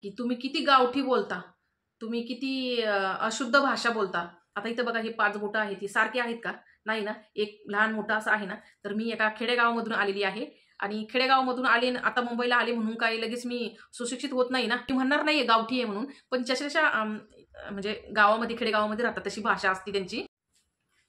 की तुम्ही किती गावठी बोलता, तुम्ही किती अशुद्ध भाषा बोलता. आता इथं बघा, हे 5 बोटं आहेत, ही सारखी आहेत का? नाही ना. एक लहान मोठा असं आहे ना. तर मी एका खेडेगावामधून आलेली आहे आणि खेडेगावामधून आले आता मुंबईला आले म्हणून काही लगेच मी सुशिक्षित होत नाही ना. मी म्हणणार नाहीये गावठी आहे म्हणून, पण जशा म्हणजे गावामध्ये खेडेगावामध्ये राहतात तशी भाषा असते त्यांची.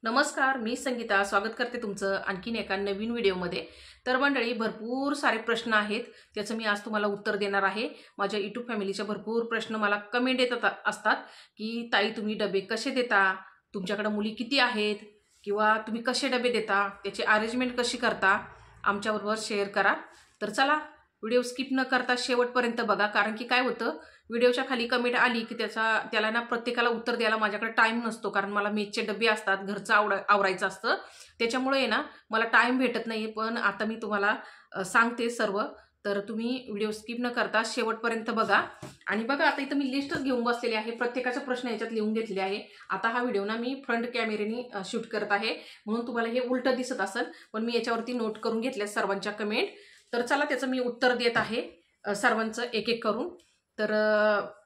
नमस्कार, मी संगीता स्वागत करते तुमचं आणखीन एका नवीन व्हिडिओमध्ये. तर मंडळी, भरपूर सारे प्रश्न आहेत, त्याचं मी आज तुम्हाला उत्तर देणार आहे. माझ्या यूट्यूब फॅमिलीचे भरपूर प्रश्न मला कमेंट येत असतात की ताई तुम्ही डबे कसे देता, तुमच्याकडे मुली किती आहेत, किंवा तुम्ही कसे डबे देता, त्याची अरेंजमेंट कशी करता, आमच्याबरोबर शेअर करा. तर चला, व्हिडिओ स्किप न करता शेवटपर्यंत बघा. कारण की काय होतं, व्हिडिओच्या खाली कमेंट आली की त्याला ना प्रत्येकाला उत्तर द्यायला माझ्याकडे टाईम नसतो. कारण मला मेसचे डबे असतात, घरचं आवरायचं असतं, त्याच्यामुळे ना मला टाईम भेटत नाही. पण आता मी तुम्हाला सांगते सर्व. तर तुम्ही व्हिडिओ स्किप न करता शेवटपर्यंत बघा. आणि बघा, आता इथं मी लिस्टच घेऊन बसलेली आहे, प्रत्येकाचा प्रश्न याच्यात लिहून घेतलेले आहे. आता हा व्हिडिओ ना मी फ्रंट कॅमेरेने शूट करत आहे म्हणून तुम्हाला हे उलटं दिसत असेल, पण मी याच्यावरती नोट करून घेतल्या सर्वांच्या कमेंट. तर चला, त्याचं मी उत्तर देत आहे सर्वांचं एक एक करून. तर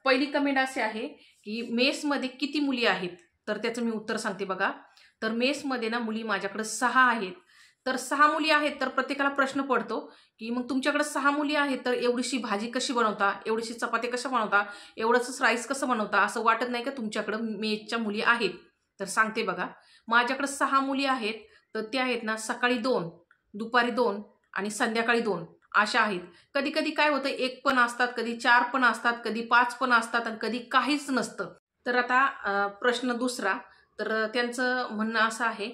पहिली कमेंट असे आहे की मेसमध्ये किती मुली आहेत, तर त्याचं मी उत्तर सांगते बघा. तर मेसमध्ये ना मुली माझ्याकडे 6 आहेत. तर 6 मुली आहेत, तर प्रत्येकाला प्रश्न पडतो की मग तुमच्याकडे 6 मुली आहेत तर एवढीशी भाजी कशी बनवता, एवढीशी चपाती कशा बनवता, एवढंच राईस कसं बनवता, असं वाटत नाही का तुमच्याकडं मेसच्या मुली आहेत? तर सांगते बघा, माझ्याकडे 6 मुली आहेत. तर त्या आहेत ना, सकाळी 2, दुपारी 2 आणि संध्याकाळी 2 अशा आहेत. कधी कधी काय होतं, 1 पण असतात, कधी 4 पण असतात, कधी 5 पण असतात आणि कधी काहीच नसतं. तर आता प्रश्न दुसरा. तर त्यांचं म्हणणं असं आहे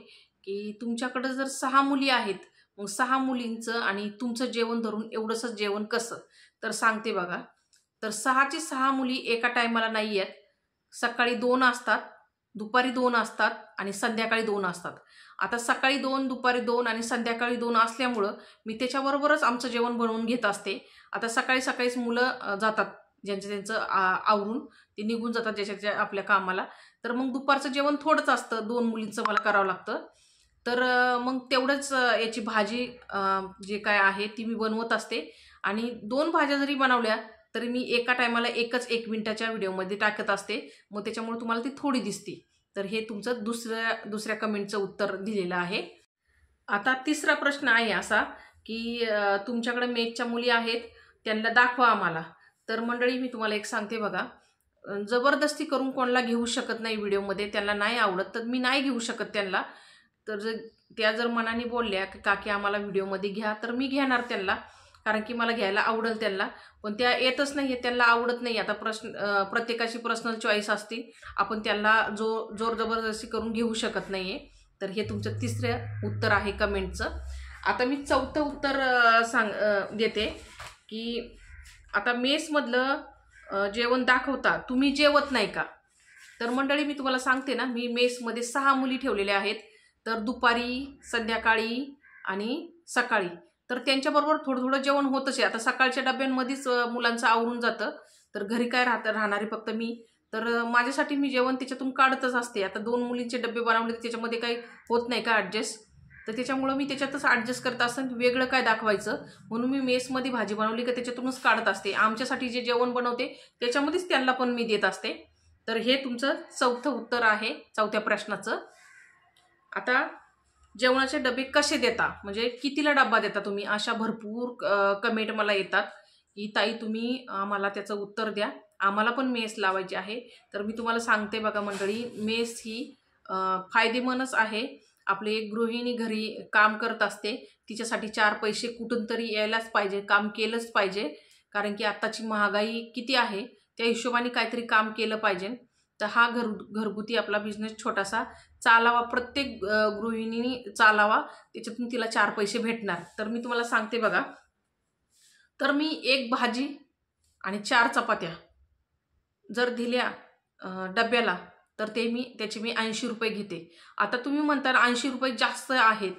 की तुमच्याकडे जर 6 मुली आहेत, मग 6 मुलींचं आणि तुमचं जेवण धरून एवढंसं जेवण कसं? तर सांगते बघा. तर 6ची 6 मुली एका टायमाला नाही आहेत. सकाळी 2 असतात, दुपारी 2 असतात आणि संध्याकाळी 2 असतात. आता सकाळी 2, दुपारी 2 आणि संध्याकाळी 2 असल्यामुळं मी त्याच्याबरोबरच आमचं जेवण बनवून घेत असते. आता सकाळी सकाळीच मुलं जातात, ज्यांचं त्यांचं आवरून ते निघून जातात ज्याच्या आपल्या कामाला. तर मग दुपारचं जेवण थोडंच असतं, 2 मुलींचं मला करावं लागतं. तर मग तेवढंच याची भाजी जे काय आहे ती मी बनवत असते. आणि 2 भाज्या जरी बनवल्या तरी मी एका टायमाला एकच 1 मिनिटाच्या व्हिडिओमध्ये टाकत असते. मग त्याच्यामुळे तुम्हाला ती थोडी दिसते. तर हे तुमचं दुसऱ्या कमेंटचं उत्तर दिलेलं आहे. आता तिसरा प्रश्न आहे असा की तुमच्याकडे मेसच्या मुली आहेत, त्यांना दाखवा आम्हाला. तर मंडळी, मी तुम्हाला एक सांगते बघा, जबरदस्ती करून कोणाला घेऊ शकत नाही व्हिडिओमध्ये. त्यांना नाही आवडत तर मी नाही घेऊ शकत त्यांना. तर त्या जर मनाने बोलल्या की काकी आम्हाला व्हिडिओमध्ये घ्या, तर मी घेणार त्यांना, कारण की मला घ्यायला आवडेल त्यांना. पण त्या येतच नाही, त्यांना आवडत नाही. आता प्रत्येकाची पर्सनल चॉईस असते, आपण त्यांना जोर जबरदस्ती करून घेऊ शकत नाहीये. तर हे तुमचं तिसरं उत्तर आहे कमेंटचं. आता मी चौथं उत्तर देते की आता मेसमधलं जेवण दाखवता, तुम्ही जेवत नाही का? तर मंडळी, मी तुम्हाला सांगते ना, मी मेसमध्ये 6 मुली ठेवलेल्या आहेत. तर दुपारी, संध्याकाळी आणि सकाळी तर त्यांच्याबरोबर थोडं थोडं जेवण होतच आहे. आता सकाळच्या डब्यांमध्येच मुलांचं आवरून जातं, तर घरी काय राहणारे फक्त मी. तर माझ्यासाठी मी जेवण त्याच्यातून काढतच असते. आता 2 मुलींचे डबे बनवले, त्याच्यामध्ये काही होत नाही का ॲडजस्ट, तर त्याच्यामुळं मी त्याच्यातच ॲडजस्ट करत असताना वेगळं काय दाखवायचं म्हणून मी मेसमध्ये भाजी बनवली का त्याच्यातूनच काढत असते. आमच्यासाठी जे जेवण बनवते त्याच्यामध्येच त्यांना पण मी देत असते. तर हे तुमचं चौथं उत्तर आहे चौथ्या प्रश्नाचं. आता जेवणाचे डबे कसे देता, म्हणजे कितीला डबा देता तुम्ही, अशा भरपूर कमेंट मला येतात की ताई तुम्ही आम्हाला त्याचं उत्तर द्या, आम्हाला पण मेस लावायची आहे. तर मी तुम्हाला सांगते बघा मंडळी, मेस ही फायदेमंदच आहे. आपली एक गृहिणी घरी काम करत असते, तिच्यासाठी 4 पैसे कुठून तरी यायलाच पाहिजे, काम केलंच पाहिजे. कारण की आत्ताची महागाई किती आहे, त्या हिशोबाने काहीतरी काम केलं पाहिजे. तर हा घरगुती आपला बिझनेस छोटासा चालावा, प्रत्येक गृहिणीने चालावा, त्याच्यातून तिला 4 पैसे भेटणार. तर मी तुम्हाला सांगते बघा. तर मी 1 भाजी आणि 4 चपात्या जर दिल्या डब्याला, तर त्याचे मी 80 रुपये घेते. आता तुम्ही म्हणता 80 रुपये जास्त आहेत,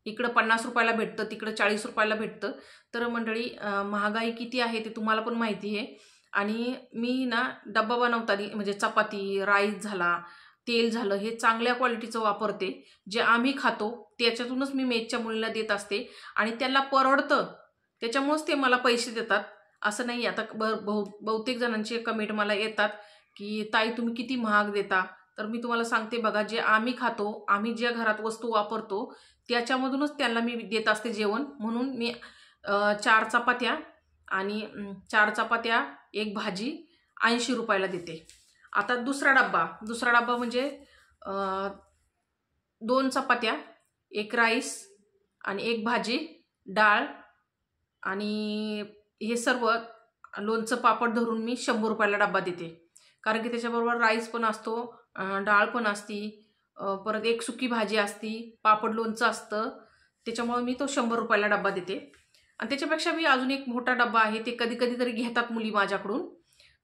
इकडं 50 रुपयाला भेटतं, तिकडं 40 रुपयाला भेटतं. तर मंडळी, महागाई किती आहे ते तुम्हाला पण माहिती आहे. आणि मी ना डब्बा बनवताना म्हणजे चपाती, राईस झाला, तेल झालं, हे चांगल्या क्वालिटीचं वापरते. जे आम्ही खातो त्याच्यातूनच मी मेसच्या मुलीला देत असते आणि त्यांना परवडतं, त्याच्यामुळेच ते मला पैसे देतात. असं नाही. आता बहुतेक जणांचे कमेंट मला येतात की ताई तुम्ही किती महाग देता. तर मी तुम्हाला सांगते बघा, जे आम्ही खातो, आम्ही ज्या घरात वस्तू वापरतो त्याच्यामधूनच त्यांना मी देत असते जेवण. म्हणून मी 4 चपात्या आणि 4 चपात्या, 1 भाजी 80 रुपयाला देते. आता दुसरा डब्बा म्हणजे 2 चपात्या, 1 राईस आणि 1 भाजी, डाळ आणि हे सर्व लोणचं पापड धरून मी 100 रुपयाला डब्बा देते. कारण की त्याच्याबरोबर राईस पण असतो, डाळ पण असती, परत एक सुकी भाजी असती, पापड लोणचं असतं. त्याच्यामुळे मी तो 100 रुपयाला डब्बा देते. आणि त्याच्यापेक्षा मी अजून एक मोठा डब्बा आहे, ते कधी कधी तरी घेतात मुली माझ्याकडून.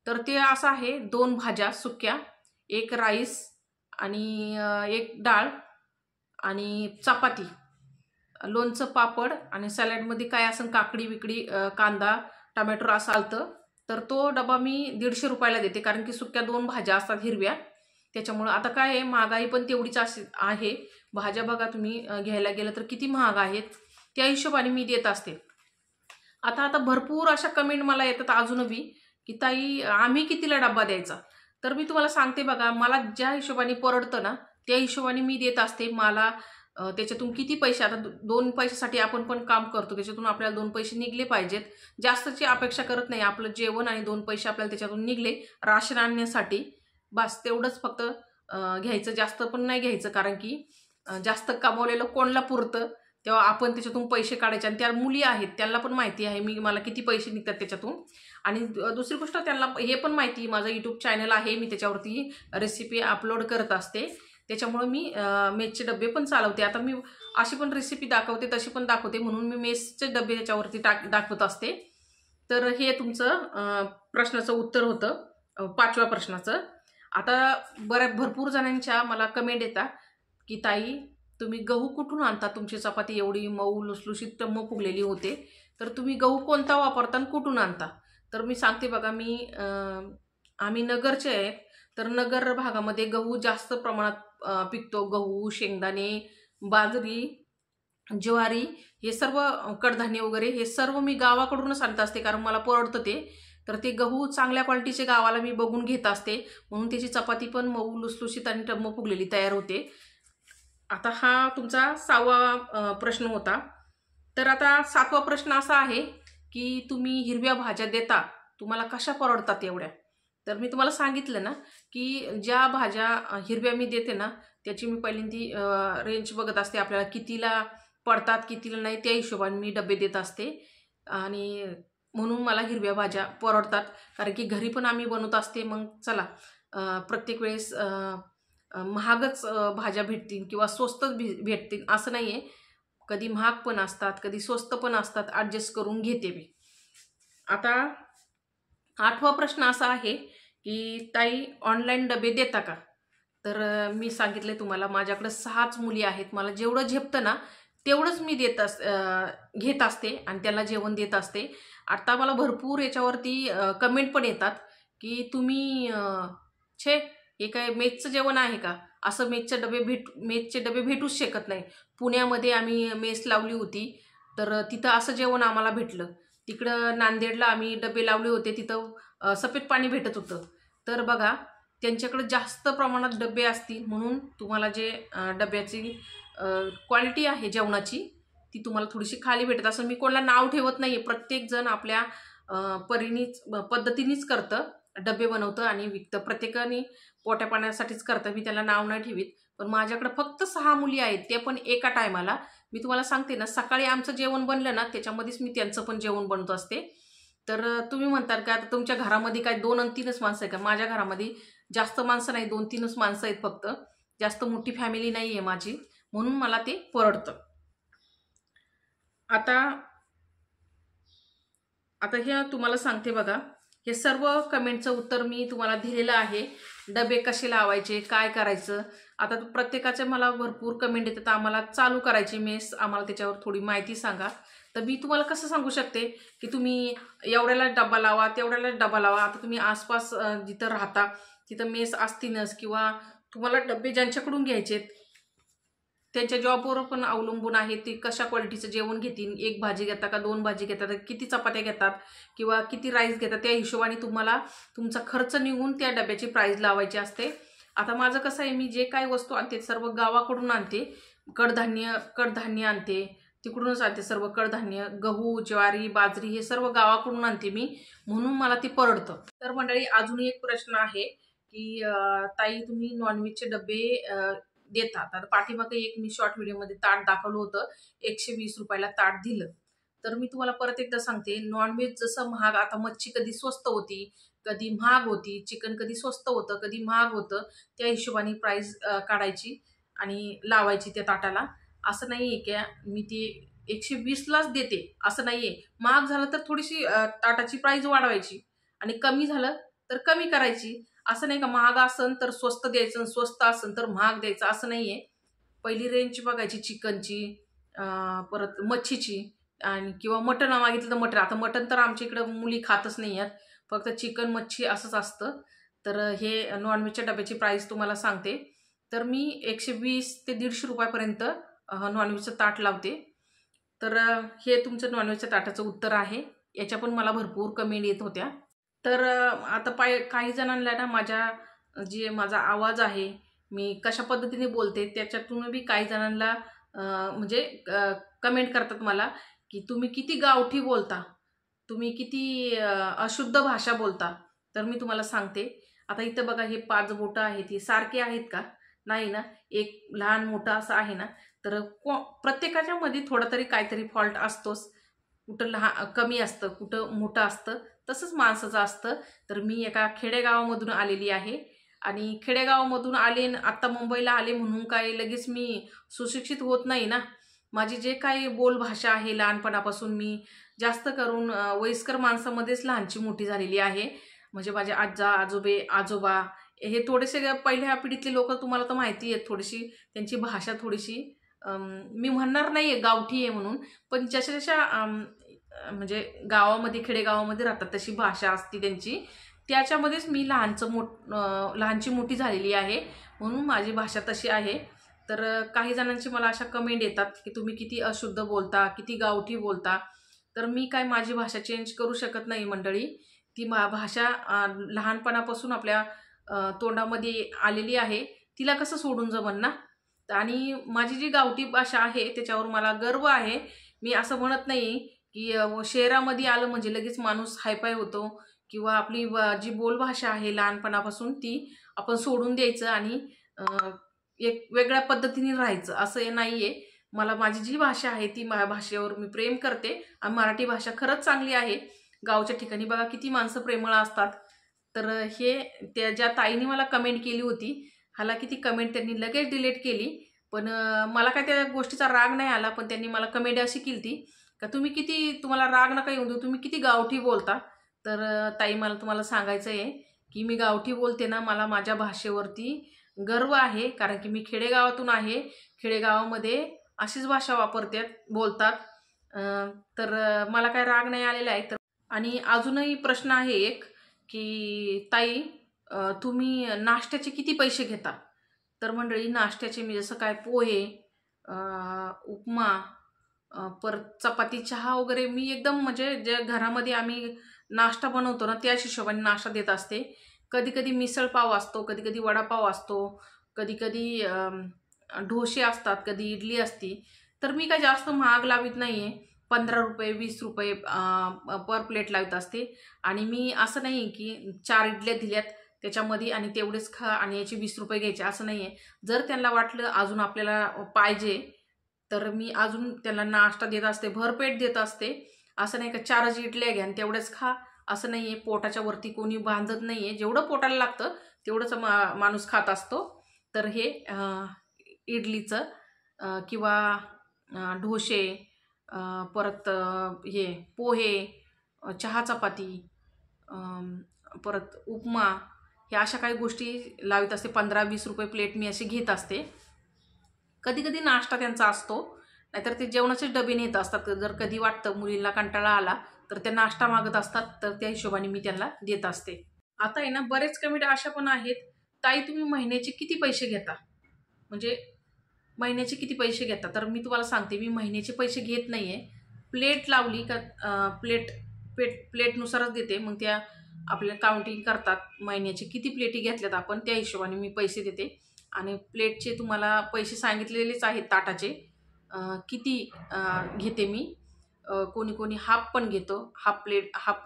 तर ते असं आहे, 2 भाज्या सुक्या, 1 राईस आणि 1 डाळ आणि चपाती, लोणचं पापड आणि सॅलडमध्ये काय असं काकडी विकडी, कांदा टमॅटो असं आलतं. तर तो डबा मी 150 रुपयाला देते. कारण की सुक्या 2 भाज्या असतात हिरव्या. त्याच्यामुळं आता काय आहे, महागाई पण तेवढीच आहे. भाज्या बघा तुम्ही घ्यायला गेलं तर किती महाग आहेत, त्या हिशोबाने मी देत असते. आता भरपूर अशा कमेंट मला येतात अजून बी की ताई आम्ही कितीला डब्बा द्यायचा. तर मी तुम्हाला सांगते बघा, मला ज्या हिशोबाने परवडतं ना त्या हिशोबाने मी देत असते. मला त्याच्यातून किती पैसे, आता 2 पैशासाठी आपण पण काम करतो, त्याच्यातून आपल्याला 2 पैसे निघले पाहिजेत. जास्तची अपेक्षा करत नाही. आपलं जेवण आणि 2 पैसे आपल्याला त्याच्यातून निघले राशन आणण्यासाठी, बस तेवढंच फक्त घ्यायचं. जास्त पण नाही घ्यायचं, कारण की जास्त कमावलेलं कोणाला पुरतं. तेव्हा आपण त्याच्यातून पैसे काढायचे. आणि त्या मुली आहेत, त्यांना पण माहिती आहे मला किती पैसे निघतात त्याच्यातून. आणि दुसरी गोष्ट, त्यांना हे पण माहिती माझं यूट्यूब चॅनल आहे, मी त्याच्यावरती रेसिपी अपलोड करत असते. त्याच्यामुळे मी मेसचे डबे पण चालवते. आता मी अशी पण रेसिपी दाखवते, तशी पण दाखवते, म्हणून मी मेसचे डबे त्याच्यावरती दाखवत असते. तर हे तुमचं प्रश्नाचं उत्तर होतं, 5व्या प्रश्नाचं. आता भरपूर जणांच्या मला कमेंट येतात की ताई तुम्ही गहू कुठून आणता, तुमची चपाती एवढी मऊ लुसलुशीत मऊ फुगलेली होते, तर तुम्ही गहू कोणता वापरता आणि कुठून आणता. तर मी सांगते बघा, आम्ही नगरचे आहेत. तर नगर भागामध्ये गहू जास्त प्रमाणात पिकतो. गहू, शेंगदाणे, बाजरी, ज्वारी, हे सर्व कडधान्य वगैरे हे सर्व मी गावाकडूनच आणत असते, कारण मला परवडतं ते. तर ते गहू चांगल्या क्वालिटीचे गावाला मी बघून घेत असते, म्हणून त्याची चपाती पण मऊ लुसलुशीत आणि टम्म फुगलेली तयार होते. आता हा तुमचा 6वा प्रश्न होता. तर आता 7वा प्रश्न असा आहे की तुम्ही हिरव्या भाज्या देता, तुम्हाला कशा परवडतात एवढ्या. तर मी तुम्हाला सांगितलं ना की ज्या भाज्या हिरव्या मी देते ना त्याची मी पहिल्यांदा रेंज बघत असते, आपल्याला कितीला पडतात कितीला नाही, त्या हिशोबाने मी डबे देत असते. आणि म्हणून मला हिरव्या भाज्या परवडतात, कारण की घरी पण आम्ही बनवत असते. मग चला, प्रत्येक वेळेस महागच भाज्या भेटतील किंवा स्वस्तच भेटतील असं नाही आहे. कधी महाग पण असतात, कधी स्वस्त पण असतात, ॲडजस्ट करून घेते मी. आता 8वा प्रश्न असा आहे की ताई ऑनलाईन डबे देता का. तर मी सांगितले तुम्हाला, माझ्याकडे 6च मुली आहेत. मला जेवढं झेपतं ना तेवढंच मी घेत असते आणि त्याला जेवण देत असते. आता मला भरपूर याच्यावरती कमेंट पण येतात की तुम्ही छे हे काय मेसचं जेवण आहे का, असं मेसचे डबे भेटूच शकत नाही. पुण्यामध्ये आम्ही मेस लावली होती, तर तिथं असं जेवण आम्हाला भेटलं. तिकडं नांदेडला आम्ही डबे लावले होते, तिथं सफेद पाणी भेटत होतं. तर बघा, त्यांच्याकडे जास्त प्रमाणात डबे असतील, म्हणून तुम्हाला जे डब्याची क्वालिटी आहे जेवणाची ती तुम्हाला थोडीशी खाली भेटत. असं मी कोणाला नाव ठेवत नाही. प्रत्येकजण आपल्या पद्धतीनेच करतं, डबे बनवतं आणि विकतं. प्रत्येकाने पोट्या पाण्यासाठीच करतं, मी त्याला नाव नाही ठेवीत. पण माझ्याकडे फक्त 6 मुली आहेत, ते पण एका टायमाला. मी तुम्हाला सांगते ना, सकाळी आमचं जेवण बनलं ना त्याच्यामध्येच मी त्यांचं पण जेवण बनवत असते. तर तुम्ही म्हणतात का आता तुमच्या घरामध्ये काय 2 आणि 3च माणसं आहे का. माझ्या घरामध्ये जास्त माणसं नाही, 2-3च माणसं आहेत फक्त. जास्त मोठी फॅमिली नाही आहे माझी, म्हणून मला ते परवडतं. आता हे तुम्हाला सांगते बघा, हे सर्व कमेंटचं उत्तर मी तुम्हाला दिलेलं आहे. डबे कसे लावायचे, काय करायचं. आता प्रत्येकाचे मला भरपूर कमेंट येतात, आम्हाला चालू करायची मेस, आम्हाला त्याच्यावर थोडी माहिती सांगा. तर मी तुम्हाला कसं सांगू शकते की तुम्ही एवढ्याला डबा लावा, तेवढ्याला डबा लावा. आता तुम्ही आसपास जिथं राहता तिथं मेस असतीलच, किंवा तुम्हाला डबे ज्यांच्याकडून घ्यायचे त्यांच्या जॉबवर पण अवलंबून आहे, ते कशा क्वालिटीचं जेवण घेतील, एक भाजी घेतात का 2 भाजी घेतात, किती चपात्या घेतात किंवा किती राईस घेतात, त्या हिशोबाने तुम्हाला तुमचा खर्च निघून त्या डब्याची प्राईस लावायची असते. आता माझं कसं आहे, मी जे काही वस्तू आणते सर्व गावाकडून आणते. कडधान्य आणते, तिकडूनच आणते सर्व कडधान्य, गहू, ज्वारी, बाजरी हे सर्व गावाकडून आणते मी, म्हणून मला ते परवडतं. तर मंडळी, अजूनही एक प्रश्न आहे की ताई तुम्ही नॉनव्हेजचे डबे देतात. आता पाठीमागे एक मी शॉर्ट व्हिडिओमध्ये ताट दाखवलं होतं, 120 रुपयाला ताट दिलं. तर मी तुम्हाला परत एकदा सांगते, नॉनव्हेज जसं महाग, आता मच्छी कधी स्वस्त होती कधी महाग होती, चिकन कधी स्वस्त होतं कधी महाग होतं, त्या हिशोबाने प्राईस काढायची आणि लावायची त्या ताटाला. असं नाही आहे की मी ती 120लाच देते असं नाही आहे. महाग झालं तर थोडीशी ताटाची प्राईस वाढवायची आणि कमी झालं तर कमी करायची. असं नाही का महाग असन तर स्वस्त द्यायचं, स्वस्त असन तर महाग द्यायचं, असं नाही आहे. पहिली रेंज बघायची चिकनची, परत मच्छीची, आणि किंवा मटण मागितलं तर मटण. आता मटण तर आमच्या इकडं मुली खातच नाही आहेत, फक्त चिकन मच्छी असंच असतं. तर हे नॉनव्हेजच्या डब्याची प्राईस तुम्हाला सांगते. तर मी 120 ते 150 रुपयापर्यंत नॉनव्हेजचं ताट लावते. तर हे तुमचं नॉनव्हेजच्या ताटाचं उत्तर आहे. याच्या पण मला भरपूर कमेंट येत होत्या. तर आता काही जणांना ना माझा आवाज आहे, मी कशा पद्धतीने बोलते, त्याच्यातून बी काही जणांना म्हणजे कमेंट करतात मला की तुम्ही किती गावठी बोलता, तुम्ही किती अशुद्ध भाषा बोलता. तर मी तुम्हाला सांगते, आता इथं बघा हे 5 बोटं आहेत, ही सारखे आहेत का? नाही ना. एक लहान मोठा असं आहे ना. तर प्रत्येकाच्या मध्ये थोडा तरी काहीतरी फॉल्ट असतोच. कुठं कमी असतं, कुठं मोठं असतं, तसंच माणसाचं असतं. तर मी एका खेडेगावामधून आलेली आहे आणि खेडेगावामधून आले, आत्ता मुंबईला आले म्हणून काय लगेच मी सुशिक्षित होत नाही ना. माझी जे काही बोलभाषा आहे लहानपणापासून, मी जास्त करून वयस्कर माणसामध्येच लहानची मोठी झालेली आहे. म्हणजे माझे आजोबा हे थोडेसे पहिल्या पिढीतले लोक, तुम्हाला तर माहिती आहे, थोडीशी त्यांची भाषा थोडीशी मी म्हणणार नाही आहे गावठी आहे म्हणून, पण जशा जशा म्हणजे गावामध्ये खेडेगावामध्ये राहतात तशी भाषा असते त्यांची, त्याच्यामध्येच मी लहानची मोठी झालेली आहे, म्हणून माझी भाषा तशी आहे. तर काही जणांची मला अशा कमेंट येतात की तुम्ही किती अशुद्ध बोलता, किती गावठी बोलता. तर मी काय माझी भाषा चेंज करू शकत नाही मंडळी. ती भाषा लहानपणापासून आपल्या तोंडामध्ये आलेली आहे, तिला कसं सोडून जमन ना. आणि माझी जी गावठी भाषा आहे त्याच्यावर मला गर्व आहे. मी असं म्हणत नाही की शहरामध्ये आलं म्हणजे लगेच माणूस हायपाय होतो किंवा आपली जी बोलभाषा आहे लहानपणापासून ती आपण सोडून द्यायचं आणि एक वेगळ्या पद्धतीने राहायचं, असं हे नाही आहे. मला माझी जी भाषा आहे ती भाषेवर मी प्रेम करते आणि मराठी भाषा खरंच चांगली आहे. गावच्या ठिकाणी बघा किती माणसं प्रेमळ असतात. तर त्या ज्या ताईने मला कमेंट केली होती, हालाकी ती कमेंट त्यांनी लगेच डिलीट केली, पण मला काय त्या गोष्टीचा राग नाही आला. पण त्यांनी मला कमेंट अशी केली होती का तुम्हाला राग नका येऊ देऊ, तुम्ही किती गावठी बोलता. तर ताई, मला तुम्हाला सांगायचं आहे की मी गावठी बोलते ना, मला माझ्या भाषेवरती गर्व आहे, कारण की मी खेडेगावातून आहे. खेडेगावामध्ये अशीच भाषा बोलतात. तर मला काय राग नाही आलेला आहे. तर आणि अजूनही प्रश्न आहे एक की ताई तुम्ही नाश्त्याचे किती पैसे घेता. तर मंडळी, नाश्त्याचे मी जसं काय पोहे, उपमा, परत चपाती, चहा वगैरे मी एकदम म्हणजे जे घरामध्ये आम्ही नाश्ता बनवतो ना त्याच हिशोबाने नाश्ता देत असते. कधी कधी मिसळपाव असतो, कधी कधी वडापाव असतो, कधी कधी ढोसे असतात, कधी इडली असती. तर मी काय जास्त महाग लावित नाही आहे. 15 रुपये 20 रुपये पर प्लेट लावत असते. आणि मी असं नाही की 4 इडल्या दिल्यात त्याच्यामध्ये आणि तेवढेच खा आणि याचे 20 रुपये घ्यायचे, असं नाही आहे. जर त्यांना वाटलं अजून आपल्याला पाहिजे तर मी अजून त्यांना नाश्ता देत असते, भरपेट देत असते. असं नाही का 4च इडल्या घ्या आणि तेवढेच खा, असं नाही आहे. पोटाच्या वरती कोणी बांधत नाही आहे. जेवढं पोटाला लागतं तेवढंच माणूस खात असतो. तर हे इडलीचं किंवा ढोसे, परत हे पोहे, चहा चपाती, परत उपमा, ह्या अशा काही गोष्टी लावित असते. 15-20 रुपये प्लेट मी अशी घेत असते. कधी कधी नाश्ता त्यांचा असतो, नाहीतर ते जेवणाचे डबे नेत असतात. जर कधी वाटतं मुलींना कंटाळा आला तर ते नाश्ता मागत असतात, तर त्या हिशोबाने मी त्यांना देत असते. आता आहे ना, बरेच कमेंट अशा पण आहेत, ताई तुम्ही महिन्याचे किती पैसे घेता. म्हणजे महिन्याचे किती पैसे घेता, तर मी तुम्हाला सांगते, मी महिन्याचे पैसे घेत नाही आहे. प्लेट लावली का प्लेटनुसारच देते. मग त्या आपल्या काउंटिंग करतात महिन्याचे किती प्लेटी घेतल्यात आपण, त्या हिशोबाने मी पैसे देते. आणि प्लेटचे तुम्हाला पैसे सांगितलेलेच आहेत ताटाचे. किती घेते मी. कोणी कोणी हाफ पण घेतो. हाफ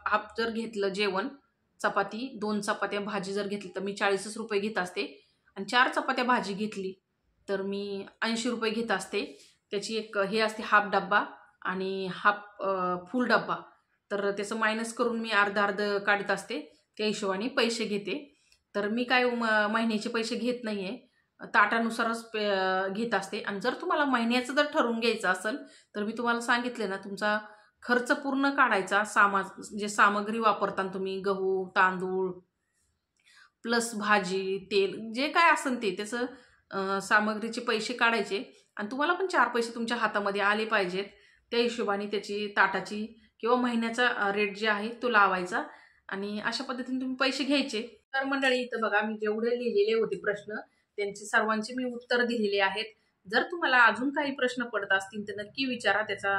हाफ जर घेतलं जेवण, चपाती 2 चपात्या भाजी जर घेतली तर मी 40च रुपये घेत असते. आणि 4 चपात्या भाजी घेतली तर मी 80 रुपये घेत असते. त्याची एक हे असते हाफ डब्बा आणि हाफ फुल डब्बा. तर त्याचं मायनस करून मी अर्ध काढत असते. त्या हिशोबाने पैसे घेते. तर मी काय महिन्याचे पैसे घेत नाही आहे. ताटानुसारच घेत असते. आणि जर तुम्हाला महिन्याचं जर ठरवून घ्यायचं असेल तर मी तुम्हाला सांगितले ना, तुमचा खर्च पूर्ण काढायचा. जे सामग्री वापरता तुम्ही, गहू, तांदूळ प्लस भाजी, तेल, जे काय असेल ते त्याचं सामग्रीचे पैसे काढायचे. आणि तुम्हाला पण 4 पैसे तुमच्या हातामध्ये आले पाहिजेत. त्या हिशोबाने त्याची ताटाची किंवा महिन्याचा रेट जे आहे तो लावायचा. आणि अशा पद्धतीने तुम्ही पैसे घ्यायचे. तर मंडळी, इथं बघा मी जेवढे लिहिलेले होते प्रश्न, त्यांचे सर्वांचे मी उत्तर दिलेले आहेत. जर तुम्हाला अजून काही प्रश्न पडत असतील तर नक्की विचारा. त्याचा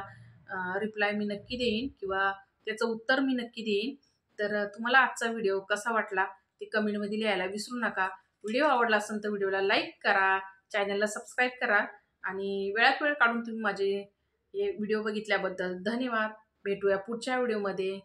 रिप्लाय मी नक्की देईन किंवा त्याचं उत्तर मी नक्की देईन. तर तुम्हाला आजचा व्हिडिओ कसा वाटला ते कमेंटमध्ये लिहायला विसरू नका. व्हिडिओ आवडला असेल तर व्हिडिओला लाईक करा, चॅनलला सबस्क्राईब करा. आणि वेळात वेळ काढून तुम्ही माझे हे व्हिडिओ बघितल्याबद्दल धन्यवाद. भेटूया पुढच्या व्हिडिओमध्ये.